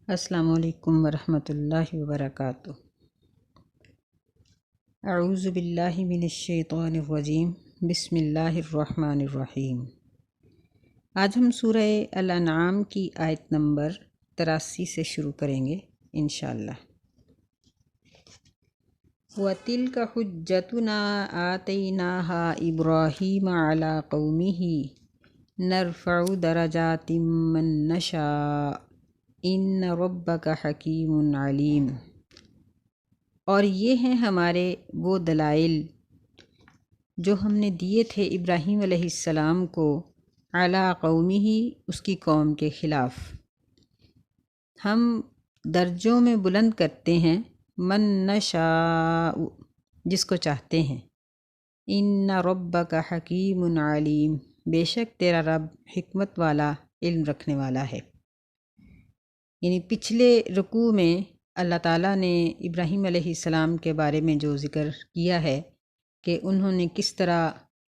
السلام علیکم ورحمۃ اللہ وبرکاتہ۔ اعوذ باللہ من الشیطان الرجیم، بسم اللہ الرحمن الرحیم۔ آج ہم سورہ الانعام کی آیت نمبر 83 سے شروع کریں گے انشاءاللہ۔ وَتِلْكَ حُجَّتُنَا آتَيْنَاهَا إِبْرَاهِيمَ عَلَىٰ قَوْمِهِ نَرْفَعُ دَرَجَاتٍ مَّن نَّشَاءُ إِنَّ رَبَّكَ حَكِيمٌ عَلِيمٌ۔ اور یہ ہیں ہمارے وہ دلائل جو ہم نے دیے تھے ابراہیم علیہ السلام کو علی قومہ، اس کی قوم کے خلاف۔ ہم درجوں میں بلند کرتے ہیں من نشاء، جس کو چاہتے ہیں۔ ان ربک حکیم علیم، بے شک تیرا رب حکمت والا، علم رکھنے والا ہے۔ یعنی پچھلے رکوع میں اللہ تعالیٰ نے ابراہیم علیہ السلام کے بارے میں جو ذکر کیا ہے کہ انہوں نے کس طرح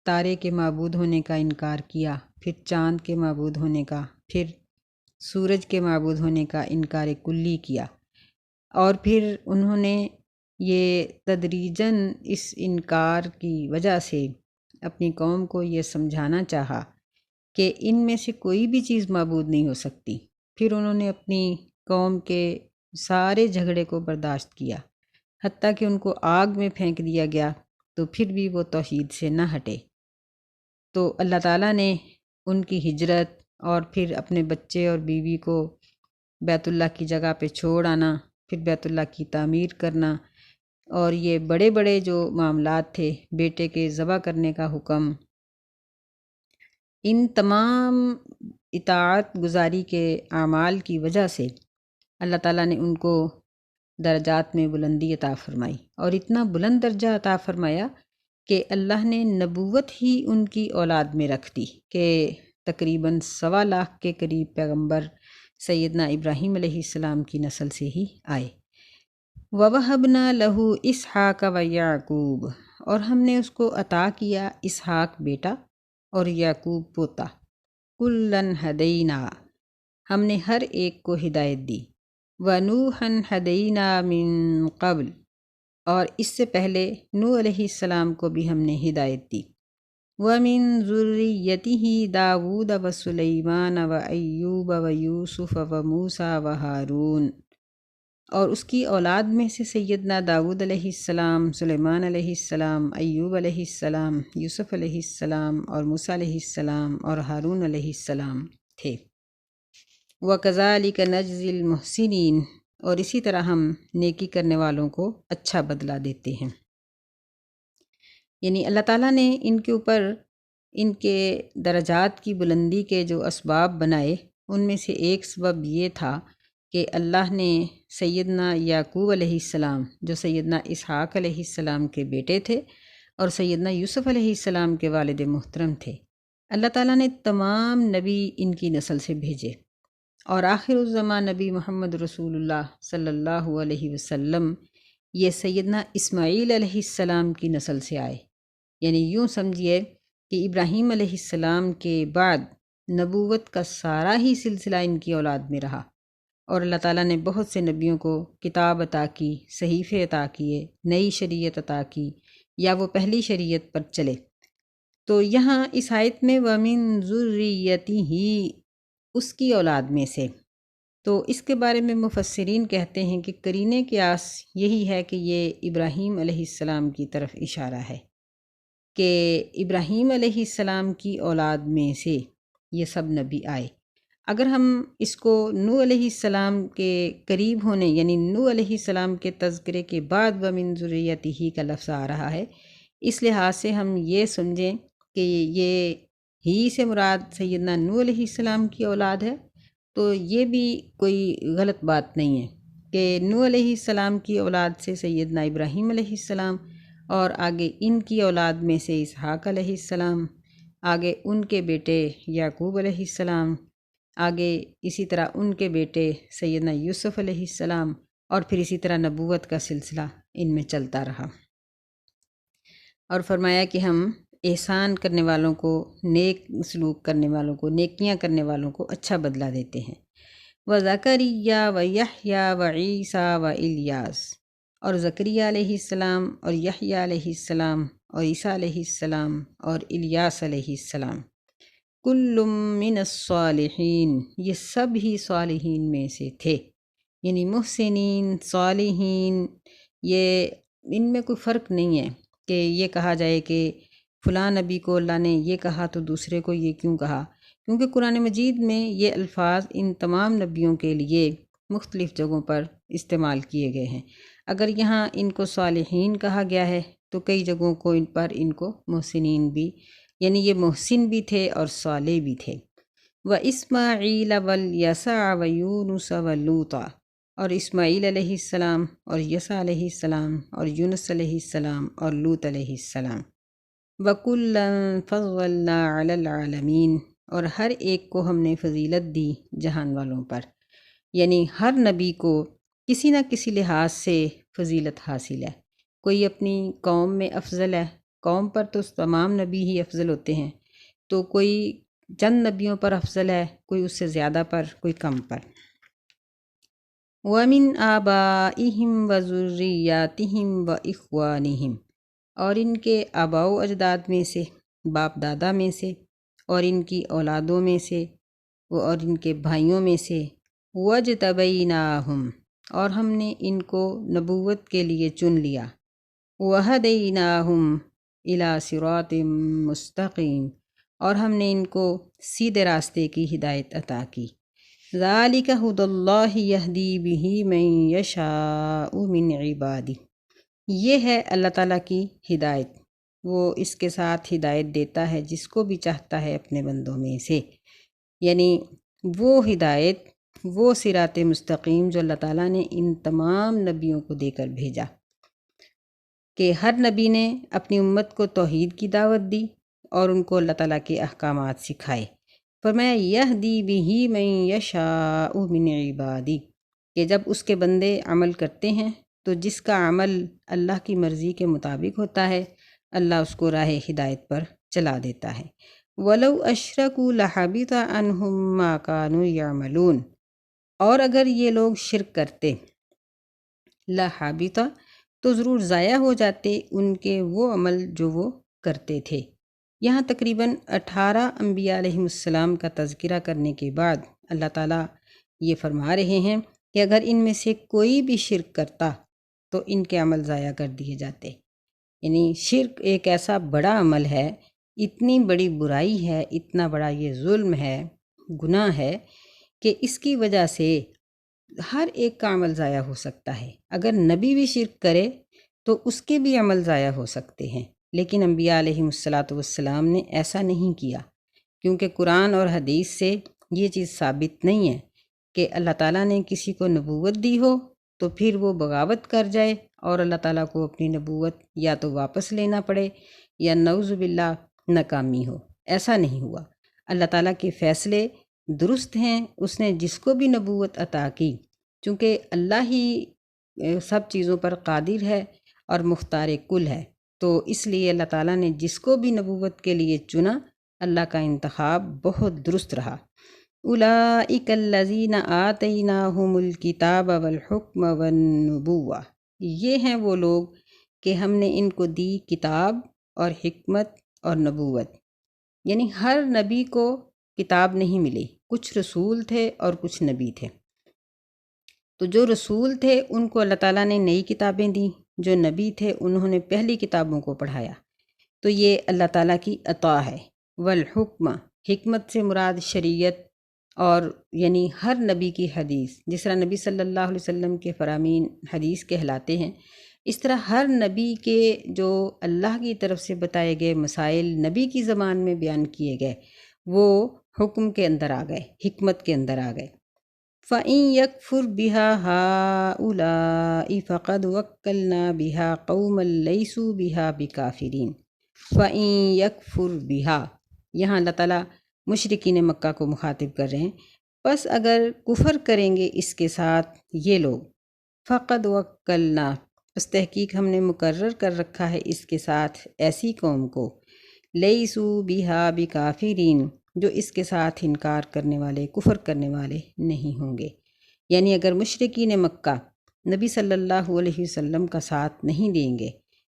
تارے کے معبود ہونے کا انکار کیا، پھر چاند کے معبود ہونے کا، پھر سورج کے معبود ہونے کا انکار کلی کیا، اور پھر انہوں نے یہ تدریجاً اس انکار کی وجہ سے اپنی قوم کو یہ سمجھانا چاہا کہ ان میں سے کوئی بھی چیز معبود نہیں ہو سکتی۔ پھر انہوں نے اپنی قوم کے سارے جھگڑے کو برداشت کیا، حتیٰ کہ ان کو آگ میں پھینک دیا گیا تو پھر بھی وہ توحید سے نہ ہٹے۔ تو اللہ تعالیٰ نے ان کی ہجرت اور پھر اپنے بچے اور بیوی کو بیت اللہ کی جگہ پہ چھوڑ آنا، پھر بیت اللہ کی تعمیر کرنا، اور یہ بڑے بڑے جو معاملات تھے، بیٹے کے ذبح کرنے کا حکم، ان تمام اطاعت گزاری کے اعمال کی وجہ سے اللہ تعالیٰ نے ان کو درجات میں بلندی عطا فرمائی، اور اتنا بلند درجہ عطا فرمایا کہ اللہ نے نبوت ہی ان کی اولاد میں رکھ دی کہ تقریباً 1.25 لاکھ کے قریب پیغمبر سیدنا ابراہیم علیہ السلام کی نسل سے ہی آئے۔ وَوَهَبْنَا لَهُ إِسْحَاقَ وَيَعْقُوبَ، اور ہم نے اس کو عطا کیا اسحاق بیٹا اور یعقوب پوتا۔ کُلًّا ہدینٰا، ہم نے ہر ایک کو ہدایت دی۔ وَنُوحًا ہدینٰا مِن قبل، اور اس سے پہلے نوح علیہ السلام کو بھی ہم نے ہدایت دی۔ وَمِن ذُرِّيَّتِهِ داود وسلیمان وایوب ویوسف وموسیٰ وہارون، اور اس کی اولاد میں سے سیدنا داود علیہ السلام، سلیمان علیہ السلام، ایوب علیہ السلام، یوسف علیہ السلام اور موسیٰ علیہ السلام اور ہارون علیہ السلام تھے۔ وَكَذَلِكَ نَجْزِي الْمُحْسِنِينَ، اور اسی طرح ہم نیکی کرنے والوں کو اچھا بدلہ دیتے ہیں۔ یعنی اللہ تعالیٰ نے ان کے اوپر ان کے درجات کی بلندی کے جو اسباب بنائے، ان میں سے ایک سبب یہ تھا کہ اللہ نے سیدنا یعقوب علیہ السلام، جو سیدنا اسحاق علیہ السلام کے بیٹے تھے اور سیدنا یوسف علیہ السلام کے والد محترم تھے، اللہ تعالیٰ نے تمام نبی ان کی نسل سے بھیجے، اور آخر الزمان نبی محمد رسول اللہ صلی اللہ علیہ وسلم یہ سیدنا اسماعیل علیہ السلام کی نسل سے آئے۔ یعنی یوں سمجھیے کہ ابراہیم علیہ السلام کے بعد نبوت کا سارا ہی سلسلہ ان کی اولاد میں رہا، اور اللہ تعالیٰ نے بہت سے نبیوں کو کتاب عطا کی، صحیفے عطا کیے، نئی شریعت عطا کی، یا وہ پہلی شریعت پر چلے۔ تو یہاں اس آیت میں وَمِن ذُرِّيَّتِهِ، اس کی اولاد میں سے، تو اس کے بارے میں مفسرین کہتے ہیں کہ قرینے قیاس یہی ہے کہ یہ ابراہیم علیہ السلام کی طرف اشارہ ہے کہ ابراہیم علیہ السلام کی اولاد میں سے یہ سب نبی آئے۔ اگر ہم اس کو نوح علیہ السلام کے قریب ہونے، یعنی نوح علیہ السلام کے تذکرے کے بعد وَمِن ذُرِّيَّتِهِ کا لفظ آ رہا ہے، اس لحاظ سے ہم یہ سمجھیں کہ یہ ہی سے مراد سیدنا نوح علیہ السلام کی اولاد ہے، تو یہ بھی کوئی غلط بات نہیں ہے کہ نوح علیہ السلام کی اولاد سے سیدنا ابراہیم علیہ السلام، اور آگے ان کی اولاد میں سے اسحاق علیہ السلام، آگے ان کے بیٹے یعقوب علیہ السلام، آگے اسی طرح ان کے بیٹے سیدنا یوسف علیہ السلام، اور پھر اسی طرح نبوت کا سلسلہ ان میں چلتا رہا۔ اور فرمایا کہ ہم احسان کرنے والوں کو، نیک سلوک کرنے والوں کو، نیکیاں کرنے والوں کو اچھا بدلہ دیتے ہیں۔ و زکریا و یحییٰ و عیسیٰ و الیاس، اور زکریا علیہ السلام اور یحییٰ علیہ السلام اور عیسیٰ علیہ السلام اور الیاس علیہ السلام، کل من الصالحین، یہ سب ہی صالحین میں سے تھے، یعنی محسنین صالحین، یہ ان میں کوئی فرق نہیں ہے کہ یہ کہا جائے کہ فلاں نبی کو اللہ نے یہ کہا تو دوسرے کو یہ کیوں کہا، کیونکہ قرآن مجید میں یہ الفاظ ان تمام نبیوں کے لیے مختلف جگہوں پر استعمال کیے گئے ہیں۔ اگر یہاں ان کو صالحین کہا گیا ہے تو کئی جگہوں کو ان کو محسنین بھی، یعنی یہ محسن بھی تھے اور صالح بھی تھے۔ وَإِسْمَاعِيلَ وَالْيَسَعَ وَيُونُسَ وَلُوطًا، اور اسماعیل علیہ السلام اور یسع علیہ السلام اور یونس علیہ السلام اور لوط علیہ السلام، وَكُلًّا فَضَّلْنَا عَلَى الْعَالَمِينَ، اور ہر ایک کو ہم نے فضیلت دی جہان والوں پر، یعنی ہر نبی کو کسی نہ کسی لحاظ سے فضیلت حاصل ہے۔ کوئی اپنی قوم میں افضل ہے، قوم پر تو تمام نبی ہی افضل ہوتے ہیں، تو کوئی چند نبیوں پر افضل ہے، کوئی اس سے زیادہ پر، کوئی کم پر۔ وَمِنْ آبَائِهِمْ وَذُرِّيَّاتِهِمْ وَإِخْوَانِهِمْ، اور ان کے آباء و اجداد میں سے، باپ دادا میں سے، اور ان کی اولادوں میں سے، اور ان کے بھائیوں میں سے، وَاجْتَبَيْنَاهُمْ، اور ہم نے ان کو نبوت کے لیے چن لیا، وَهَدَيْنَاهُمْ إِلَى صِرَاطٍ مُسْتَقِيمٍ، اور ہم نے ان کو سیدھے راستے کی ہدایت عطا کی۔ ذَلِكَ هُدَى اللَّهِ يَهْدِي بِهِ مَن يَشَاءُ مِنْ عِبَادِهِ، یہ ہے اللہ تعالیٰ کی ہدایت، وہ اس کے ساتھ ہدایت دیتا ہے جس کو بھی چاہتا ہے اپنے بندوں میں سے، یعنی وہ ہدایت، وہ صراط مستقیم جو اللہ تعالیٰ نے ان تمام نبیوں کو دے کر بھیجا، کہ ہر نبی نے اپنی امت کو توحید کی دعوت دی اور ان کو اللہ تعالیٰ کے احکامات سکھائے۔ فرمایا یہدی بہ من یشاء من عبادی، کہ جب اس کے بندے عمل کرتے ہیں تو جس کا عمل اللہ کی مرضی کے مطابق ہوتا ہے اللہ اس کو راہ ہدایت پر چلا دیتا ہے۔ وَلَوْ أَشْرَكُوا لَحَبِطَ عَنْهُمْ مَا كَانُوا يَعْمَلُونَ، اور اگر یہ لوگ شرک کرتے، لَحَبِطَ، تو ضرور ضائع ہو جاتے ان کے وہ عمل جو وہ کرتے تھے۔ یہاں تقریباً 18 انبیاء علیہم السلام کا تذکرہ کرنے کے بعد اللہ تعالیٰ یہ فرما رہے ہیں کہ اگر ان میں سے کوئی بھی شرک کرتا تو ان کے عمل ضائع کر دیے جاتے، یعنی شرک ایک ایسا بڑا عمل ہے، اتنی بڑی برائی ہے، اتنا بڑا یہ ظلم ہے، گناہ ہے، کہ اس کی وجہ سے ہر ایک کا عمل ضائع ہو سکتا ہے۔ اگر نبی بھی شرک کرے تو اس کے بھی عمل ضائع ہو سکتے ہیں، لیکن انبیاء علیہم السلام نے ایسا نہیں کیا، کیونکہ قرآن اور حدیث سے یہ چیز ثابت نہیں ہے کہ اللہ تعالیٰ نے کسی کو نبوت دی ہو تو پھر وہ بغاوت کر جائے اور اللہ تعالیٰ کو اپنی نبوت یا تو واپس لینا پڑے یا نعوذ باللہ ناکامی ہو۔ ایسا نہیں ہوا، اللہ تعالیٰ کے فیصلے درست ہیں، اس نے جس کو بھی نبوت عطا کی، چونکہ اللہ ہی سب چیزوں پر قادر ہے اور مختار کل ہے، تو اس لیے اللہ تعالیٰ نے جس کو بھی نبوت کے لیے چنا، اللہ کا انتخاب بہت درست رہا۔ اولئک الذین آتیناہم الکتاب والحکم والنبوہ، یہ ہیں وہ لوگ کہ ہم نے ان کو دی کتاب اور حکمت اور نبوت، یعنی ہر نبی کو کتاب نہیں ملی، کچھ رسول تھے اور کچھ نبی تھے، تو جو رسول تھے ان کو اللہ تعالیٰ نے نئی کتابیں دیں، جو نبی تھے انہوں نے پہلی کتابوں کو پڑھایا، تو یہ اللہ تعالیٰ کی عطا ہے۔ والحکمہ، حکمت سے مراد شریعت، اور یعنی ہر نبی کی حدیث، جس طرح نبی صلی اللہ علیہ وسلم کے فرامین حدیث کہلاتے ہیں، اس طرح ہر نبی کے جو اللہ کی طرف سے بتائے گئے مسائل نبی کی زبان میں بیان کیے گئے وہ حکم کے اندر آ گئے، حکمت کے اندر آ گئے۔ فَإِن يَكْفُرْ بِهَا هَؤُلَاءِ فَقَدْ وَكَّلْنَا بِهَا قَوْمًا لَيْسُوا بِهَا بِكَافِرِينَ۔ فَإِن يَكْفُرْ بِهَا، یہاں اللہ تعالیٰ مشرکین مکہ کو مخاطب کر رہے ہیں، پس اگر کفر کریں گے اس کے ساتھ یہ لوگ، فَقَدْ وَكَّلْنَا، پس تحقیق ہم نے مقرر کر رکھا ہے اس کے ساتھ ایسی قوم کو، لَيْسُوا بِهَا بِكَافِرِينَ، جو اس کے ساتھ انکار کرنے والے، کفر کرنے والے نہیں ہوں گے۔ یعنی اگر مشرکین مکہ نبی صلی اللہ علیہ وسلم کا ساتھ نہیں دیں گے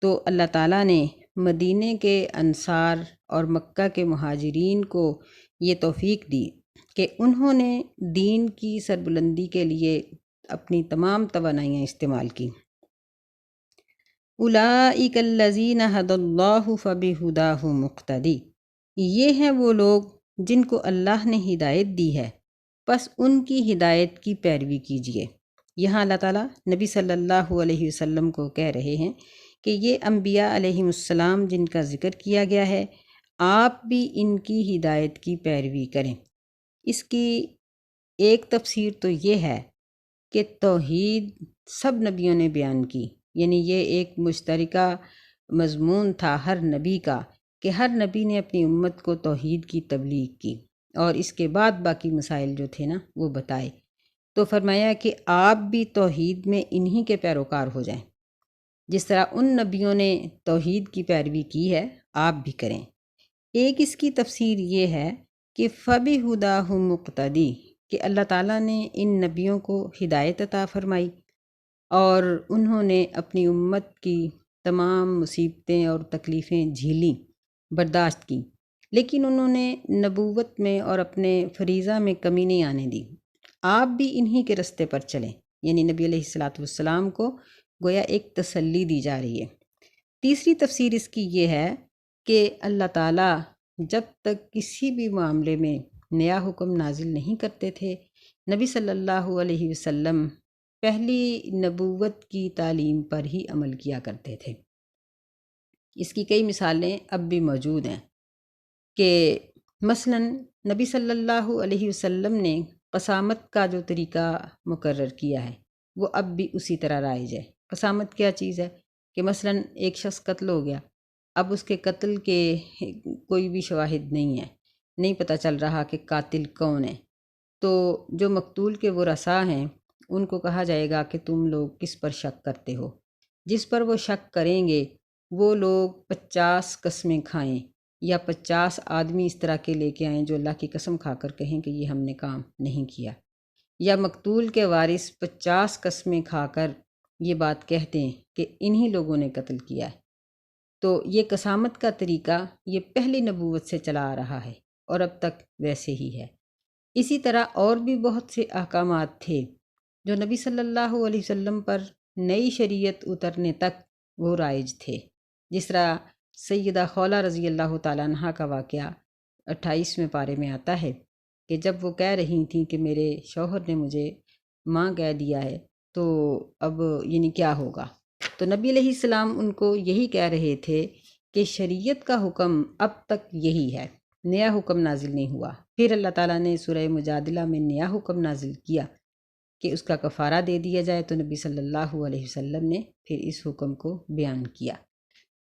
تو اللہ تعالیٰ نے مدینے کے انصار اور مکہ کے مہاجرین کو یہ توفیق دی کہ انہوں نے دین کی سربلندی کے لیے اپنی تمام توانائیاں استعمال کی۔ اولئک الذین ھدی اللہ فبہداہ مقتدی، یہ ہیں وہ لوگ جن کو اللہ نے ہدایت دی ہے، پس ان کی ہدایت کی پیروی کیجیے۔ یہاں اللہ تعالیٰ نبی صلی اللہ علیہ وسلم کو کہہ رہے ہیں کہ یہ انبیاء علیہم السلام جن کا ذکر کیا گیا ہے، آپ بھی ان کی ہدایت کی پیروی کریں۔ اس کی ایک تفسیر تو یہ ہے کہ توحید سب نبیوں نے بیان کی، یعنی یہ ایک مشترکہ مضمون تھا ہر نبی کا کہ ہر نبی نے اپنی امت کو توحید کی تبلیغ کی اور اس کے بعد باقی مسائل جو تھے نا وہ بتائے۔ تو فرمایا کہ آپ بھی توحید میں انہی کے پیروکار ہو جائیں، جس طرح ان نبیوں نے توحید کی پیروی کی ہے آپ بھی کریں۔ ایک اس کی تفسیر یہ ہے کہ فَبِہُدَاهُ مُقْتَدِی، کہ اللہ تعالیٰ نے ان نبیوں کو ہدایت عطا فرمائی اور انہوں نے اپنی امت کی تمام مصیبتیں اور تکلیفیں جھیلیں، برداشت کی، لیکن انہوں نے نبوت میں اور اپنے فریضہ میں کمی نہیں آنے دی۔ آپ بھی انہی کے رستے پر چلیں، یعنی نبی علیہ الصلاۃ والسلام کو گویا ایک تسلی دی جا رہی ہے۔ تیسری تفسیر اس کی یہ ہے کہ اللہ تعالیٰ جب تک کسی بھی معاملے میں نیا حکم نازل نہیں کرتے تھے، نبی صلی اللہ علیہ وسلم پہلی نبوت کی تعلیم پر ہی عمل کیا کرتے تھے۔ اس کی کئی مثالیں اب بھی موجود ہیں کہ مثلاً نبی صلی اللہ علیہ وسلم نے قسامت کا جو طریقہ مقرر کیا ہے وہ اب بھی اسی طرح رائج ہے۔ قسامت کیا چیز ہے کہ مثلاً ایک شخص قتل ہو گیا، اب اس کے قتل کے کوئی بھی شواہد نہیں ہے، نہیں پتہ چل رہا کہ قاتل کون ہے، تو جو مقتول کے ورثاء ہیں ان کو کہا جائے گا کہ تم لوگ کس پر شک کرتے ہو۔ جس پر وہ شک کریں گے وہ لوگ 50 قسمیں کھائیں یا 50 آدمی اس طرح کے لے کے آئیں جو اللہ کی قسم کھا کر کہیں کہ یہ ہم نے کام نہیں کیا، یا مقتول کے وارث 50 قسمیں کھا کر یہ بات کہتے ہیں کہ انہی لوگوں نے قتل کیا ہے۔ تو یہ قسامت کا طریقہ یہ پہلی نبوت سے چلا آ رہا ہے اور اب تک ویسے ہی ہے۔ اسی طرح اور بھی بہت سے احکامات تھے جو نبی صلی اللہ علیہ وسلم پر نئی شریعت اترنے تک وہ رائج تھے، جس طرح سیدہ خولہ رضی اللہ تعالیٰ عنہ کا واقعہ 28ویں پارے میں آتا ہے کہ جب وہ کہہ رہی تھیں کہ میرے شوہر نے مجھے ماں کہہ دیا ہے تو اب یعنی کیا ہوگا، تو نبی علیہ السلام ان کو یہی کہہ رہے تھے کہ شریعت کا حکم اب تک یہی ہے، نیا حکم نازل نہیں ہوا۔ پھر اللہ تعالیٰ نے سورہ مجادلہ میں نیا حکم نازل کیا کہ اس کا کفارہ دے دیا جائے، تو نبی صلی اللہ علیہ وسلم نے پھر اس حکم کو بیان کیا۔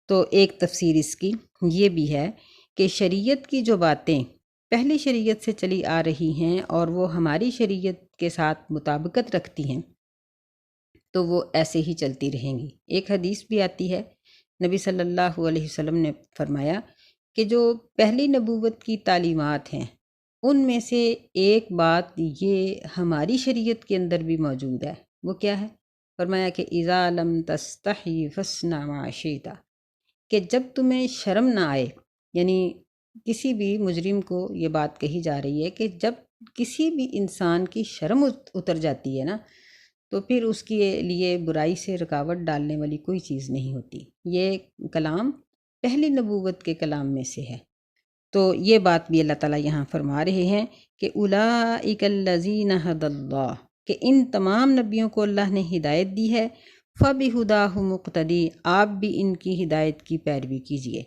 تو ایک تفسیر اس کی یہ بھی ہے کہ شریعت کی جو باتیں پہلی شریعت سے چلی آ رہی ہیں اور وہ ہماری شریعت کے ساتھ مطابقت رکھتی ہیں تو وہ ایسے ہی چلتی رہیں گی۔ ایک حدیث بھی آتی ہے، نبی صلی اللہ علیہ وسلم نے فرمایا کہ جو پہلی نبوت کی تعلیمات ہیں ان میں سے ایک بات یہ ہماری شریعت کے اندر بھی موجود ہے، وہ کیا ہے؟ فرمایا کہ اذا لم تستحی فاصنع ما شئت، کہ جب تمہیں شرم نہ آئے، یعنی کسی بھی مجرم کو یہ بات کہی جا رہی ہے کہ جب کسی بھی انسان کی شرم اتر جاتی ہے نا تو پھر اس کے لیے برائی سے رکاوٹ ڈالنے والی کوئی چیز نہیں ہوتی۔ یہ کلام پہلی نبوت کے کلام میں سے ہے۔ تو یہ بات بھی اللہ تعالیٰ یہاں فرما رہے ہیں کہ اولئک الذین ھدی اللہ، کہ ان تمام نبیوں کو اللہ نے ہدایت دی ہے، فبہداہ مقتدی، آپ بھی ان کی ہدایت کی پیروی کیجیے۔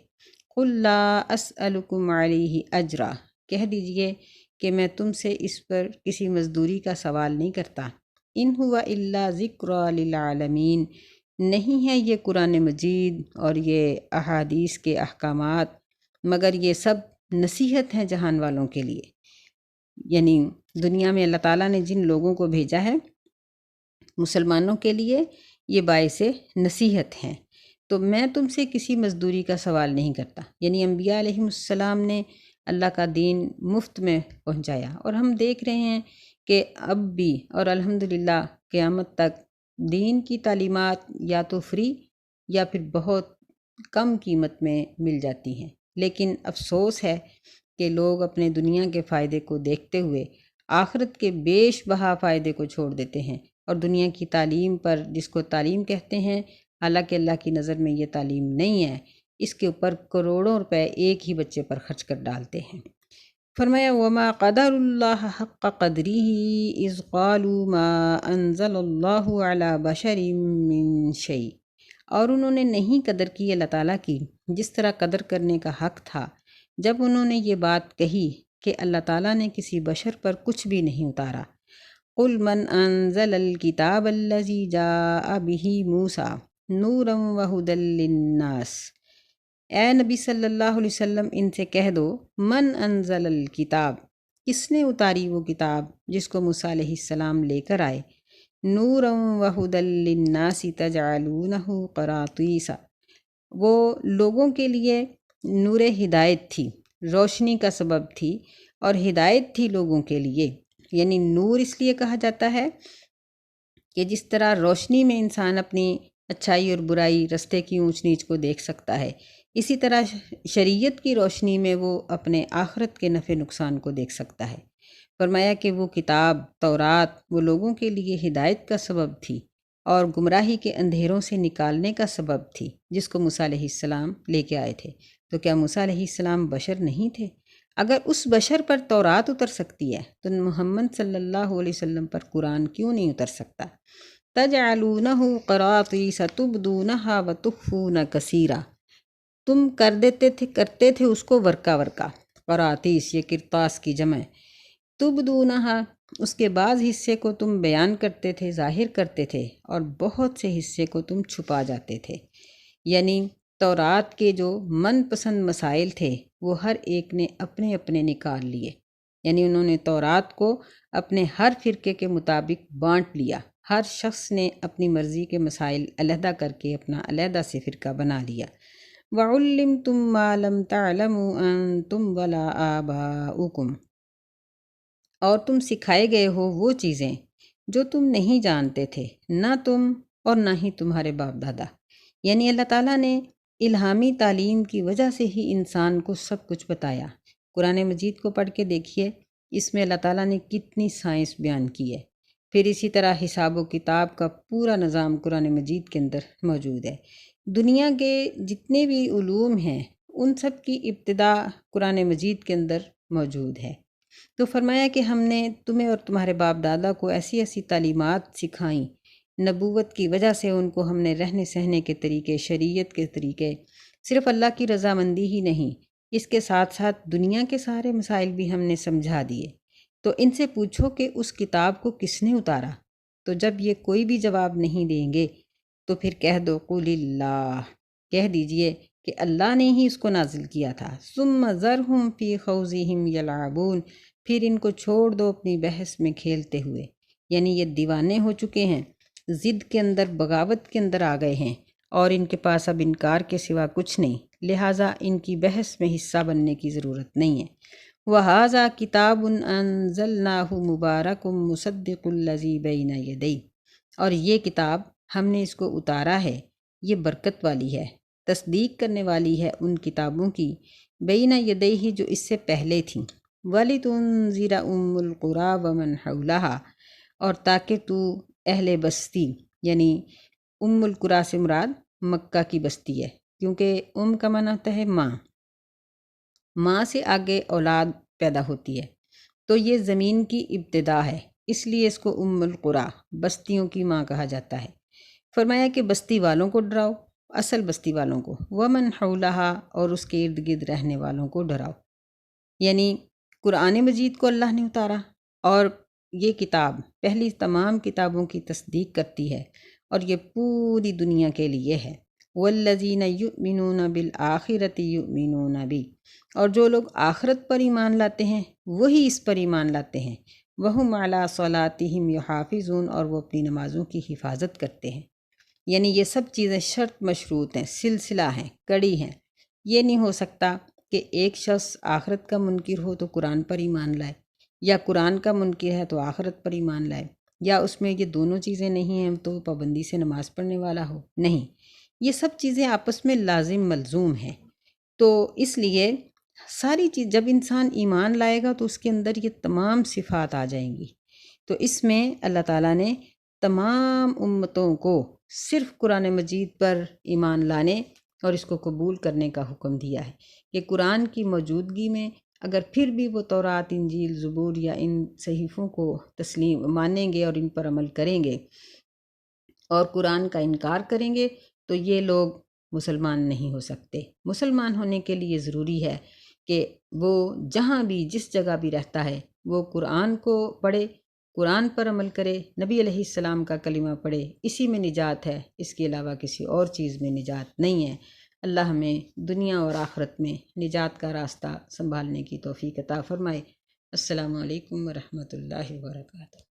قل لا اسألکم علیہ اجرا، کہہ دیجئے کہ میں تم سے اس پر کسی مزدوری کا سوال نہیں کرتا۔ ان ہوا الا ذکری للعالمین، نہیں ہے یہ قرآن مجید اور یہ احادیث کے احکامات مگر یہ سب نصیحت ہیں جہان والوں کے لیے۔ یعنی دنیا میں اللہ تعالیٰ نے جن لوگوں کو بھیجا ہے مسلمانوں کے لیے یہ باعث نصیحت ہیں، تو میں تم سے کسی مزدوری کا سوال نہیں کرتا۔ یعنی انبیاء علیہم السلام نے اللہ کا دین مفت میں پہنچایا، اور ہم دیکھ رہے ہیں کہ اب بھی اور الحمدللہ قیامت تک دین کی تعلیمات یا تو فری یا پھر بہت کم قیمت میں مل جاتی ہیں، لیکن افسوس ہے کہ لوگ اپنے دنیا کے فائدے کو دیکھتے ہوئے آخرت کے بیش بہا فائدے کو چھوڑ دیتے ہیں، اور دنیا کی تعلیم پر، جس کو تعلیم کہتے ہیں، حالانکہ اللہ کی نظر میں یہ تعلیم نہیں ہے، اس کے اوپر کروڑوں روپے ایک ہی بچے پر خرچ کر ڈالتے ہیں۔ فرمایا وما قدر اللہ حق قدره اذ قالوا ما انزل اللہ علی بشر من شیء، اور انہوں نے نہیں قدر کی اللہ تعالیٰ کی جس طرح قدر کرنے کا حق تھا جب انہوں نے یہ بات کہی کہ اللہ تعالیٰ نے کسی بشر پر کچھ بھی نہیں اتارا۔ قل من انزل الکتاب الذی جاء به موسیٰ نورا وہدی للناس، اے نبی صلی اللہ علیہ وسلم ان سے کہہ دو من انزل الکتاب، کس نے اتاری وہ کتاب جس کو موسیٰ علیہ السلام لے کر آئے، نورا وہدی للناس تجعلونہ قراطیس، وہ لوگوں کے لیے نور ہدایت تھی، روشنی کا سبب تھی اور ہدایت تھی لوگوں کے لیے۔ یعنی نور اس لیے کہا جاتا ہے کہ جس طرح روشنی میں انسان اپنی اچھائی اور برائی، رستے کی اونچ نیچ کو دیکھ سکتا ہے، اسی طرح شریعت کی روشنی میں وہ اپنے آخرت کے نفع نقصان کو دیکھ سکتا ہے۔ فرمایا کہ وہ کتاب تورات وہ لوگوں کے لیے ہدایت کا سبب تھی اور گمراہی کے اندھیروں سے نکالنے کا سبب تھی، جس کو موسیٰ علیہ السلام لے کے آئے تھے۔ تو کیا موسیٰ علیہ السلام بشر نہیں تھے؟ اگر اس بشر پر تورات اتر سکتی ہے تو محمد صلی اللہ علیہ وسلم پر قرآن کیوں نہیں اتر سکتا؟ تجعلونہ قراطیس تبدونہا وتخفون کثیرا، تم کرتے تھے اس کو ورقہ ورقہ، قراطیس یہ کرتاس کی جمع ہے، تبدونہا اس کے بعض حصے کو تم بیان کرتے تھے، ظاہر کرتے تھے، اور بہت سے حصے کو تم چھپا جاتے تھے۔ یعنی تورات کے جو من پسند مسائل تھے وہ ہر ایک نے اپنے اپنے نکال لیے، یعنی انہوں نے تورات کو اپنے ہر فرقے کے مطابق بانٹ لیا، ہر شخص نے اپنی مرضی کے مسائل علیحدہ کر کے اپنا علیحدہ سے فرقہ بنا لیا۔ وَعُلِّمْتُم مَّا لَمْ تَعْلَمُوا أَنتُمْ وَلَا آبَاؤُكُمْ، اور تم سکھائے گئے ہو وہ چیزیں جو تم نہیں جانتے تھے، نہ تم اور نہ ہی تمہارے باپ دادا۔ یعنی اللہ تعالیٰ نے الہامی تعلیم کی وجہ سے ہی انسان کو سب کچھ بتایا۔ قرآن مجید کو پڑھ کے دیکھیے، اس میں اللہ تعالیٰ نے کتنی سائنس بیان کی ہے۔ پھر اسی طرح حساب و کتاب کا پورا نظام قرآن مجید کے اندر موجود ہے۔ دنیا کے جتنے بھی علوم ہیں ان سب کی ابتدا قرآن مجید کے اندر موجود ہے۔ تو فرمایا کہ ہم نے تمہیں اور تمہارے باپ دادا کو ایسی ایسی تعلیمات سکھائیں، نبوت کی وجہ سے ان کو ہم نے رہنے سہنے کے طریقے، شریعت کے طریقے، صرف اللہ کی رضامندی ہی نہیں، اس کے ساتھ ساتھ دنیا کے سارے مسائل بھی ہم نے سمجھا دیے۔ تو ان سے پوچھو کہ اس کتاب کو کس نے اتارا؟ تو جب یہ کوئی بھی جواب نہیں دیں گے تو پھر کہہ دو قل اللہ، کہہ دیجئے کہ اللہ نے ہی اس کو نازل کیا تھا۔ ثم ذرہم فی خوضہم یلعبون، پھر ان کو چھوڑ دو اپنی بحث میں کھیلتے ہوئے۔ یعنی یہ دیوانے ہو چکے ہیں، ضد کے اندر، بغاوت کے اندر آ گئے ہیں، اور ان کے پاس اب انکار کے سوا کچھ نہیں، لہٰذا ان کی بحث میں حصہ بننے کی ضرورت نہیں ہے۔ وَهَذَا كِتَابٌ أَنزَلْنَاهُ مُبَارَكٌ مُصَدِّقُ الَّذِي بَيْنَ يَدَيْهِ، اور یہ کتاب ہم نے اس کو اتارا ہے، یہ برکت والی ہے، تصدیق کرنے والی ہے ان کتابوں کی، بین یدیہ جو اس سے پہلے تھیں، وَلِتُنذِرَ أُمُّ الْقُرَىٰ وَمَنْ حَوْلَهَا، اور تاکہ تو اہل بستی، یعنی ام القریٰ سے مراد مکہ کی بستی ہے، کیونکہ ام کا معنی ہوتا ہے ماں، ماں سے آگے اولاد پیدا ہوتی ہے، تو یہ زمین کی ابتدا ہے، اس لیے اس کو ام القریٰ، بستیوں کی ماں کہا جاتا ہے۔ فرمایا کہ بستی والوں کو ڈراؤ، اصل بستی والوں کو، ومن حولہا، اور اس کے ارد گرد رہنے والوں کو ڈراؤ۔ یعنی قرآن مجید کو اللہ نے اتارا، اور یہ کتاب پہلی تمام کتابوں کی تصدیق کرتی ہے، اور یہ پوری دنیا کے لیے ہے۔ والذین یؤمنون بالآخرۃ یؤمنون بی، اور جو لوگ آخرت پر ایمان لاتے ہیں وہی اس پر ایمان لاتے ہیں۔ وہم علی صلاتہم یحافظون، اور وہ اپنی نمازوں کی حفاظت کرتے ہیں۔ یعنی یہ سب چیزیں شرط مشروط ہیں، سلسلہ ہیں، کڑی ہیں۔ یہ نہیں ہو سکتا کہ ایک شخص آخرت کا منکر ہو تو قرآن پر ایمان لائے، یا قرآن کا منکر ہے تو آخرت پر ایمان لائے، یا اس میں یہ دونوں چیزیں نہیں ہیں تو پابندی سے نماز پڑھنے والا ہو؟ نہیں، یہ سب چیزیں آپس میں لازم ملزوم ہیں۔ تو اس لیے ساری چیز جب انسان ایمان لائے گا تو اس کے اندر یہ تمام صفات آ جائیں گی۔ تو اس میں اللہ تعالیٰ نے تمام امتوں کو صرف قرآن مجید پر ایمان لانے اور اس کو قبول کرنے کا حکم دیا ہے کہ قرآن کی موجودگی میں اگر پھر بھی وہ تورات، انجیل، زبور یا ان صحیفوں کو مانیں گے اور ان پر عمل کریں گے اور قرآن کا انکار کریں گے تو یہ لوگ مسلمان نہیں ہو سکتے۔ مسلمان ہونے کے لیے ضروری ہے کہ وہ جہاں بھی جس جگہ بھی رہتا ہے وہ قرآن کو پڑھے، قرآن پر عمل کرے، نبی علیہ السلام کا کلمہ پڑھے، اسی میں نجات ہے، اس کے علاوہ کسی اور چیز میں نجات نہیں ہے۔ اللہ ہمیں دنیا اور آخرت میں نجات کا راستہ سنبھالنے کی توفیق عطا فرمائے۔ السلام علیکم ورحمۃ اللہ وبرکاتہ۔